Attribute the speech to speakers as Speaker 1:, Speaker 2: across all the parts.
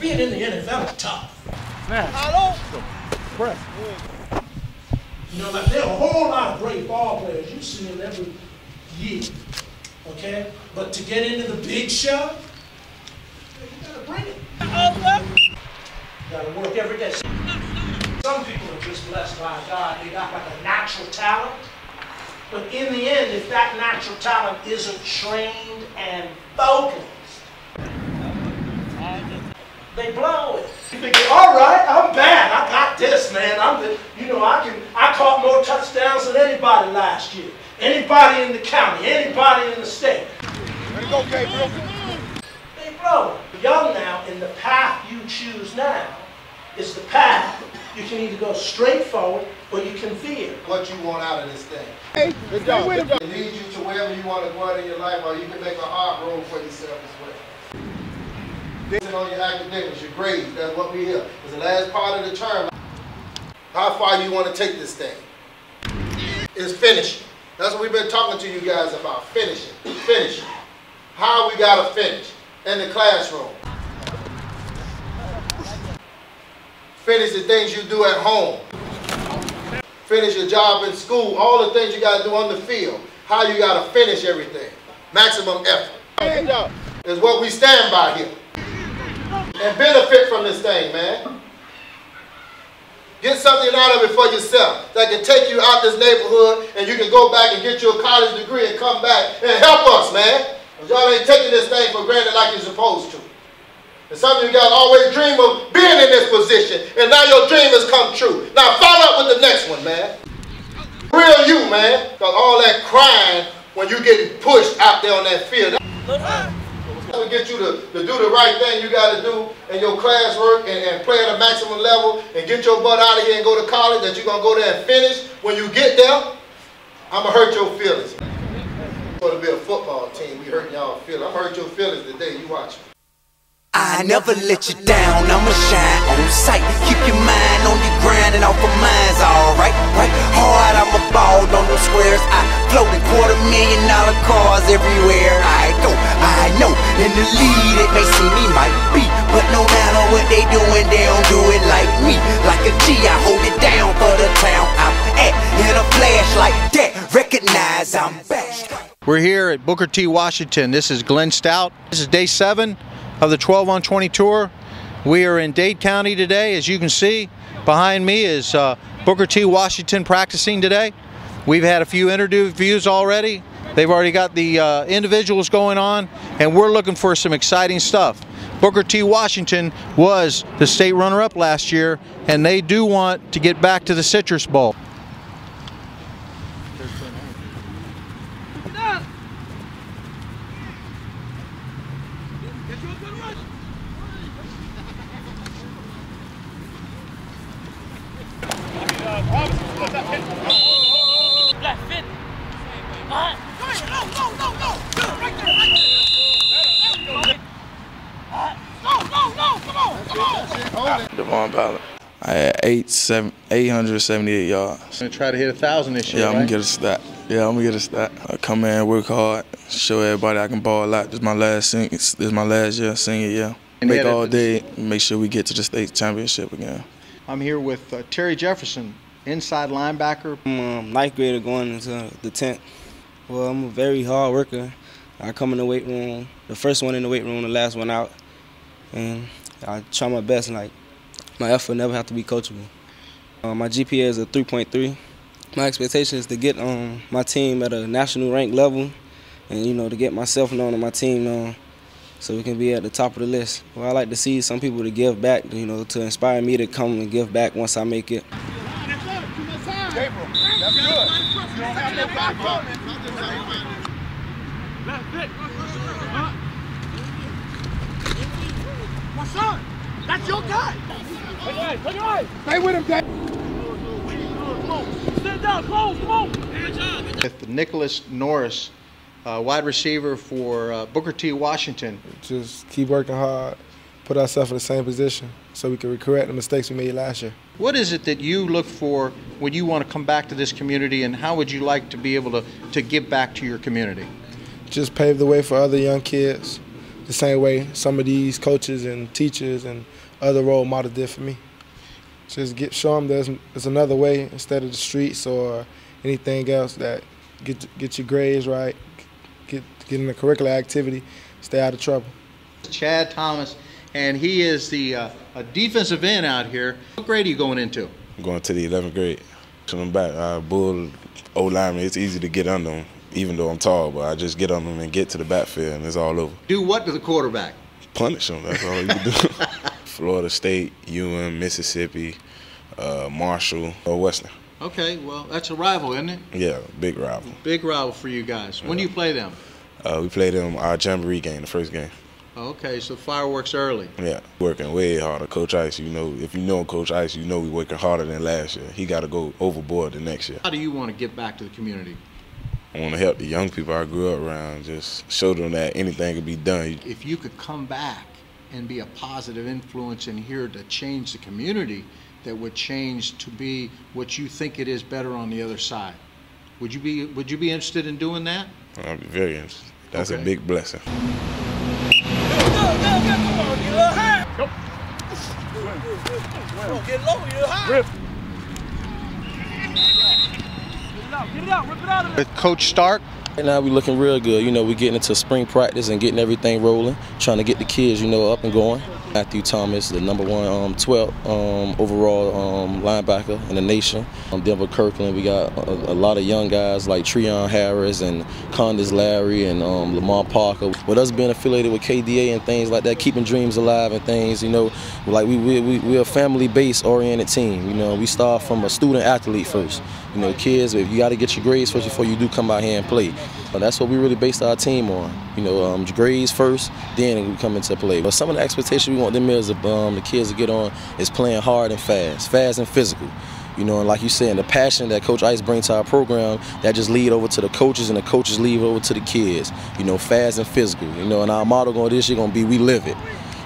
Speaker 1: being in the NFL is tough.
Speaker 2: Press.
Speaker 1: You know, like there are a whole lot of great ball players. You see them every year, okay? But to get into the big show, you gotta bring it. You gotta work every day. Some people are just blessed by God. They got like a natural talent. But in the end, if that natural talent isn't trained and focused, they blow it. You think, all right, I'm bad. I got this, man. I caught more touchdowns than anybody last year. Anybody in the county, anybody in the state.
Speaker 2: Let it go, Gabriel.
Speaker 1: They blow it. Young now, and the path you choose now is the path. You can either go straight forward or you can veer.
Speaker 3: What you want out of this thing.
Speaker 2: Hey, good job.
Speaker 3: It leads you to wherever you want to go in your life, or you can make a hard road for yourself as well. On your academics, your grades, that's what we hear. It's the last part of the term. How far you want to take this thing? It's finishing. That's what we've been talking to you guys about, finishing. Finishing. How we got to finish in the classroom. Finish the things you do at home. Finish your job in school. All the things you got to do on the field. How you got to finish everything. Maximum effort. Is what we stand by here. And benefit from this thing, man. Get something out of it for yourself that can take you out this neighborhood and you can go back and get your college degree and come back and help us, man. Y'all ain't taking this thing for granted like you're supposed to. And some of you guys always dream of being in this position, and now your dream has come true. Now follow up with the next one, man. Real you, man. Because all that crying when you getting pushed out there on that field. To get you to do the right thing you got to do in your classwork and play at a maximum level and get your butt out of here and go to college, that you're going to go there and finish. When you get there, I'm going to hurt your feelings. It's going to be a football team. We hurting y'all feelings. I'm going to hurt your feelings today. You watch me.
Speaker 4: I never let you down, I'ma shine on sight. Keep your mind on your grind and off of mine's alright. Right hard, I'ma ball on them squares. I float in $250,000 cars everywhere I go. I know in the lead it may seem me might be, but no matter what they doing, they don't do it like me. Like a G, I hold it down for the town I'm at. In a flash like that, recognize I'm back.
Speaker 5: We're here at Booker T. Washington. This is Glenn Stout. This is day 7 of the 12-on-20 tour. We are in Dade County today. As you can see, behind me is Booker T. Washington practicing today. We've had a few interviews already. They've already got the individuals going on, and we're looking for some exciting stuff. Booker T. Washington was the state runner-up last year, and they do want to get back to the Citrus Bowl.
Speaker 6: I had 878 yards.
Speaker 5: Gonna try to hit 1,000 this year.
Speaker 6: Yeah, I'm gonna
Speaker 5: right?
Speaker 6: get a stat. Yeah, I'm gonna get a stat. I come in, work hard, show everybody I can ball a lot. This is my last year, senior year. Make all day, make sure we get to the state championship again.
Speaker 5: I'm here with Terry Jefferson, inside linebacker.
Speaker 7: I'm ninth grader going into the 10th. Well, I'm a very hard worker. I come in the weight room, the first one in the weight room, the last one out, and I try my best. Like, my effort never have to be coachable. My GPA is a 3.3. My expectation is to get my team at a national rank level, and to get myself known and my team known, so we can be at the top of the list. Well, I like to see some people to give back, to inspire me to come and give back once I make it.
Speaker 2: Gabriel, that's good. You don't have no back. My son, that's your guy. Stay with him, Dad. Stand down, close, come on.
Speaker 5: With Nicholas Norris, wide receiver for Booker T. Washington.
Speaker 8: Just keep working hard, put ourselves in the same position so we can correct the mistakes we made last year.
Speaker 5: What is it that you look for when you want to come back to this community, and how would you like to be able to give back to your community?
Speaker 8: Just pave the way for other young kids the same way some of these coaches and teachers and other role models did for me. Just show them there's another way instead of the streets or anything else, that get your grades right, get in the curricular activity, stay out of trouble.
Speaker 5: Chad Thomas, and he is the a defensive end out here. What grade are you going into?
Speaker 9: I'm going to the 11th grade. So I'm back. Bull O-lineman, it's easy to get under him, even though I'm tall, but I just get on him and get to the backfield, and it's all over.
Speaker 5: Do what to the quarterback?
Speaker 9: Punish him, that's all you can do. Florida State, UM, Mississippi, Marshall, or Western.
Speaker 5: Okay, well, that's a rival, isn't it?
Speaker 9: Yeah, big rival.
Speaker 5: Big rival for you guys. When do you play them?
Speaker 9: We played them our Jamboree game, the first game.
Speaker 5: Okay, so fireworks early.
Speaker 9: Yeah, working way harder. Coach Ice, you know, if you know Coach Ice, you know we're working harder than last year. He got to go overboard the next year.
Speaker 5: How do you want to get back to the community?
Speaker 9: I want to help the young people I grew up around, just show them that anything can be done.
Speaker 5: If you could come back and be a positive influence and here to change the community, that would change to be what you think it is better on the other side, would you be interested in doing that?
Speaker 9: I'd be very interested. That's
Speaker 5: okay.
Speaker 9: A big blessing.
Speaker 2: Get low, you're high. Rip. Get it out, rip it out of there.
Speaker 5: With Coach Stark.
Speaker 10: Right now we looking real good. You know, we getting into spring practice and getting everything rolling, trying to get the kids, you know, up and going. Matthew Thomas, the number 12 overall linebacker in the nation. Denver Kirkland, we got a lot of young guys like Treon Harris and Condis Larry and Lamar Parker. With us being affiliated with KDA and things like that, keeping dreams alive and things, you know, like we're a family-based oriented team. You know, we start from a student athlete first. You know, kids, if you got to get your grades first before you do come out here and play. But that's what we really based our team on. You know, grades first, then we come into play. But some of the expectations we want them is the kids to get on is playing hard and fast and physical. You know, and like you said, the passion that Coach Ice brings to our program, that just lead over to the coaches and the coaches lead over to the kids. You know, fast and physical. You know, and our motto going this year going to be, we live it.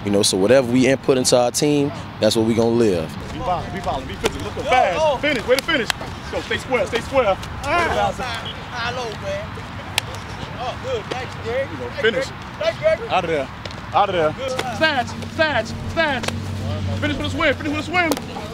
Speaker 10: You know, so whatever we input into our team, that's what we going to live.
Speaker 2: Be violent, be physical. Let's go fast. Finish, way to finish. Let's go, stay square, stay square. High low, man. Oh, good, thanks, Greg. Finish. Thanks, Greg. Out of there, out of there. Snatch. Finish with a swim, finish with a swim.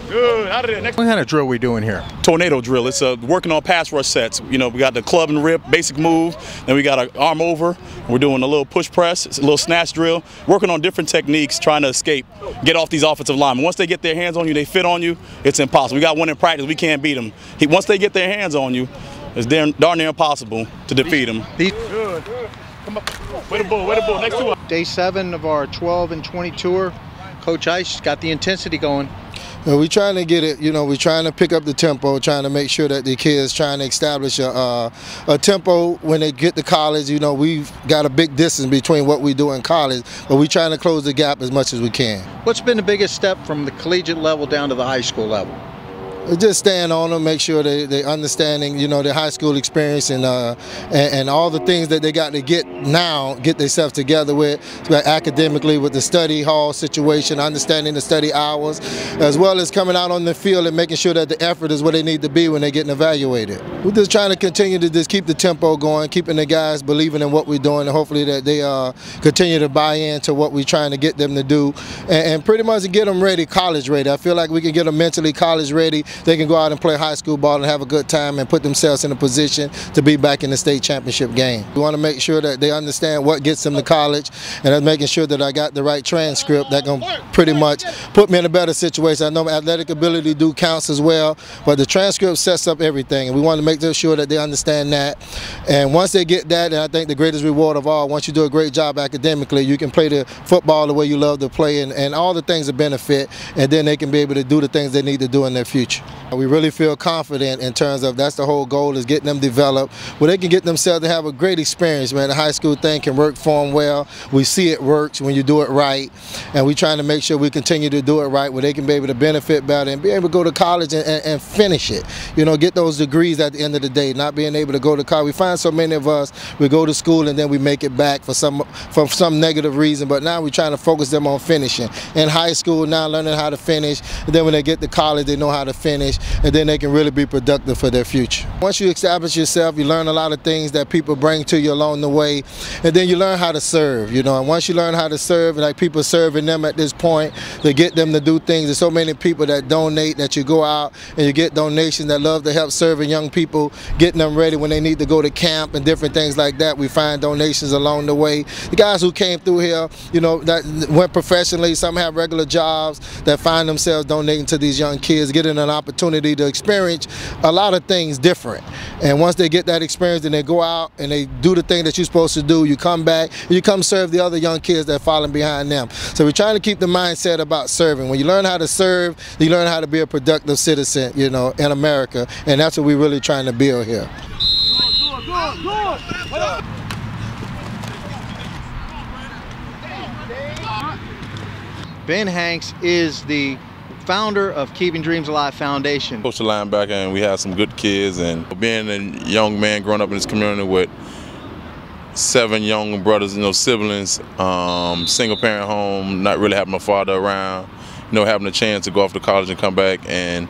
Speaker 2: Good, out of there. Next.
Speaker 5: What kind of drill we doing here?
Speaker 2: Tornado drill. It's working on pass rush sets. You know, we got the club and rip, basic move. Then we got an arm over. We're doing a little push press, a little snatch drill. Working on different techniques, trying to escape, get off these offensive linemen. Once they get their hands on you, they fit on you, it's impossible. We got one in practice, we can't beat them. Once they get their hands on you, it's darn near impossible to defeat them. Good. Come up. Way to bull, next to us.
Speaker 5: Day 7 of our 12 and 20 tour. Coach Ice got the intensity going.
Speaker 3: We're trying to get it, you know, we're trying to pick up the tempo, trying to make sure that the kids trying to establish a tempo when they get to college. You know, we've got a big distance between what we do in college, but we're trying to close the gap as much as we can.
Speaker 5: What's been the biggest step from the collegiate level down to the high school level?
Speaker 3: Just stand on them, make sure they understanding, you know, their high school experience and all the things that they got to get themselves together with, academically with the study hall situation, understanding the study hours, as well as coming out on the field and making sure that the effort is where they need to be when they're getting evaluated. We're just trying to continue to just keep the tempo going, keeping the guys believing in what we're doing, and hopefully that they continue to buy into what we're trying to get them to do, and pretty much get them ready, college ready. I feel like we can get them mentally college ready. They can go out and play high school ball and have a good time and put themselves in a position to be back in the state championship game. We want to make sure that they understand what gets them to college, and that's making sure that I got the right transcript that can pretty much put me in a better situation. I know my athletic ability counts as well, but the transcript sets up everything, and we want to make sure that they understand that. And once they get that, and I think the greatest reward of all, once you do a great job academically, you can play the football the way you love to play, and all the things that benefit, and then they can be able to do the things they need to do in their future. We really feel confident in terms of that's the whole goal, is getting them developed where they can get themselves to have a great experience, man. The high school thing can work for them well. We see it works when you do it right, and we're trying to make sure we continue to do it right where they can be able to benefit better and be able to go to college and finish it. You know, get those degrees at the end of the day, not being able to go to college. We find so many of us, we go to school and then we make it back for some negative reason, but now we're trying to focus them on finishing. In high school now, learning how to finish, and then when they get to college, they know how to finish, and then they can really be productive for their future. Once you establish yourself, you learn a lot of things that people bring to you along the way, and then you learn how to serve, you know. And once you learn how to serve, like people serving them at this point, to get them to do things. There's so many people that donate, that you go out and you get donations that love to help serving young people, getting them ready when they need to go to camp and different things like that. We find donations along the way. The guys who came through here, you know, that went professionally, some have regular jobs, that find themselves donating to these young kids, getting an opportunity to experience a lot of things different. And once they get that experience, then they go out and they do the thing that you're supposed to do. You come back and you come serve the other young kids that are following behind them. So we're trying to keep the mindset about serving. When you learn how to serve, you learn how to be a productive citizen, you know, in America. And that's what we're really trying to build here.
Speaker 5: Ben Hanks is the founder of Keeping Dreams Alive Foundation.
Speaker 9: Coach the linebacker, and we have some good kids, and being a young man growing up in this community with 7 young brothers, you know, siblings, single parent home, not really having my father around, you know, having a chance to go off to college and come back. And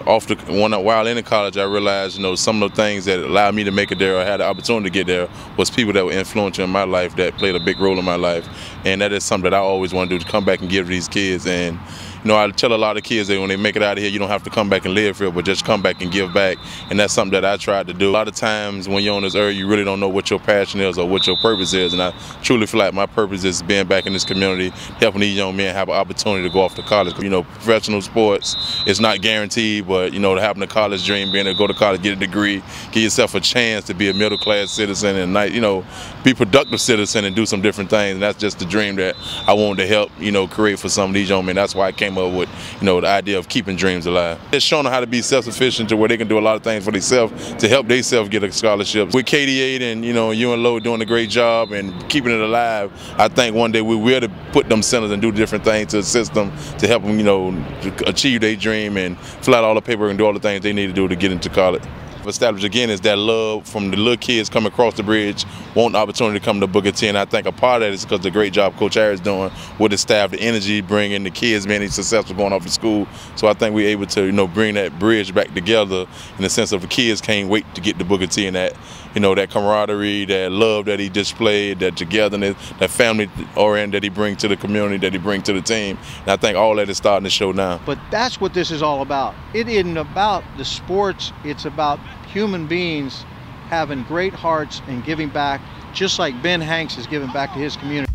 Speaker 9: while in college, I realized, you know, some of the things that allowed me to make it there or had the opportunity to get there was people that were influential in my life, that played a big role in my life. And that is something that I always want to do, to come back and give to these kids. And you know, I tell a lot of kids that when they make it out of here, you don't have to come back and live here, but just come back and give back. And that's something that I tried to do. A lot of times when you're on this earth, you really don't know what your passion is or what your purpose is. And I truly feel like my purpose is being back in this community, helping these young men have an opportunity to go off to college. You know, professional sports, it's not guaranteed, but, you know, having a college dream, being able to go to college, get a degree, give yourself a chance to be a middle-class citizen and, you know, be a productive citizen and do some different things. And that's just the dream that I wanted to help, you know, create for some of these young men. That's why I came up with, you know, the idea of keeping dreams alive. It's showing them how to be self-sufficient to where they can do a lot of things for themselves to help themselves get a scholarship. With KD8 and, you know, you and Lo doing a great job and keeping it alive, I think one day we will to put them centers and do different things to assist them to help them, you know, to achieve their dream and fill out all the paperwork and do all the things they need to do to get into college. Established again is that love from the little kids coming across the bridge, want the opportunity to come to Booker T. And I think a part of that is because of the great job Coach Harris doing with the staff, the energy, bringing the kids, being successful going off to school. So I think we're able to, you know, bring that bridge back together in the sense of the kids can't wait to get to Booker T, and that, you know, that camaraderie, that love that he displayed, that togetherness, that family orient that he brings to the community, that he brings to the team. And I think all that is starting to show now.
Speaker 5: But that's what this is all about. It isn't about the sports, it's about human beings having great hearts and giving back, just like Ben Hanks is giving back to his community.